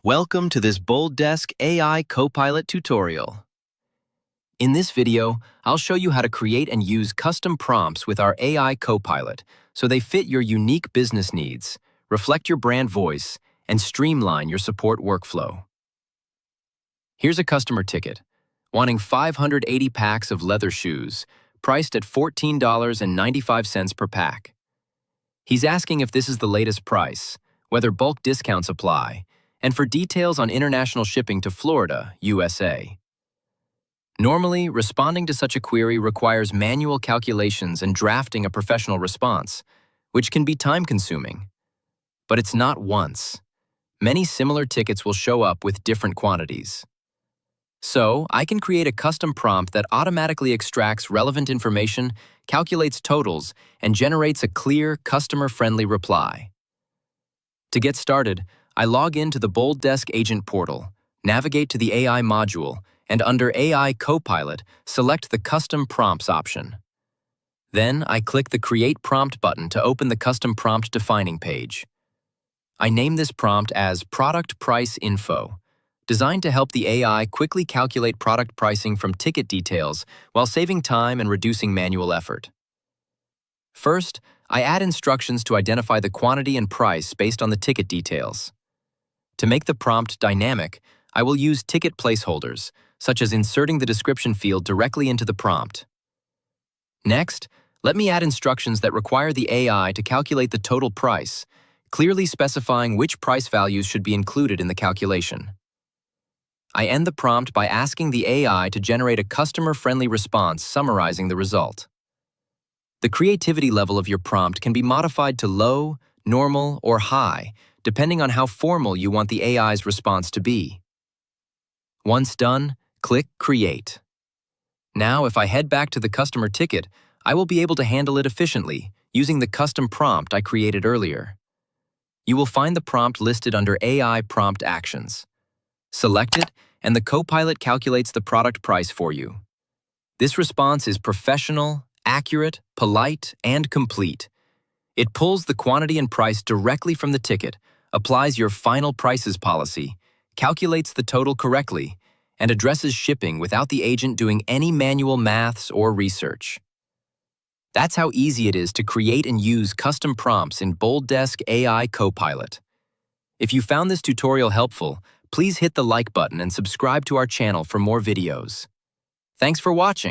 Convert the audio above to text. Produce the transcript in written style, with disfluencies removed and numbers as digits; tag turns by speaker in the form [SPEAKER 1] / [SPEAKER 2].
[SPEAKER 1] Welcome to this BoldDesk AI Copilot tutorial. In this video, I'll show you how to create and use custom prompts with our AI Copilot so they fit your unique business needs, reflect your brand voice, and streamline your support workflow. Here's a customer ticket, wanting 580 packs of leather shoes, priced at $14.95 per pack. He's asking if this is the latest price, whether bulk discounts apply, and for details on international shipping to Florida, USA. Normally, responding to such a query requires manual calculations and drafting a professional response, which can be time-consuming. But it's not once. Many similar tickets will show up with different quantities. So, I can create a custom prompt that automatically extracts relevant information, calculates totals, and generates a clear, customer-friendly reply. To get started, I log into the BoldDesk Agent portal, navigate to the AI module, and under AI Copilot, select the Custom Prompts option. Then, I click the Create Prompt button to open the Custom Prompt Defining page. I name this prompt as Product Price Info, designed to help the AI quickly calculate product pricing from ticket details while saving time and reducing manual effort. First, I add instructions to identify the quantity and price based on the ticket details. To make the prompt dynamic, I will use ticket placeholders, such as inserting the description field directly into the prompt. Next, let me add instructions that require the AI to calculate the total price, clearly specifying which price values should be included in the calculation. I end the prompt by asking the AI to generate a customer-friendly response summarizing the result. The creativity level of your prompt can be modified to low, normal, or high, depending on how formal you want the AI's response to be. Once done, click Create. Now, if I head back to the customer ticket, I will be able to handle it efficiently, using the custom prompt I created earlier. You will find the prompt listed under AI Prompt Actions. Select it, and the Copilot calculates the product price for you. This response is professional, accurate, polite, and complete. It pulls the quantity and price directly from the ticket, applies your final prices policy, calculates the total correctly, and addresses shipping without the agent doing any manual maths or research. That's how easy it is to create and use custom prompts in BoldDesk AI Copilot. If you found this tutorial helpful, please hit the like button and subscribe to our channel for more videos. Thanks for watching.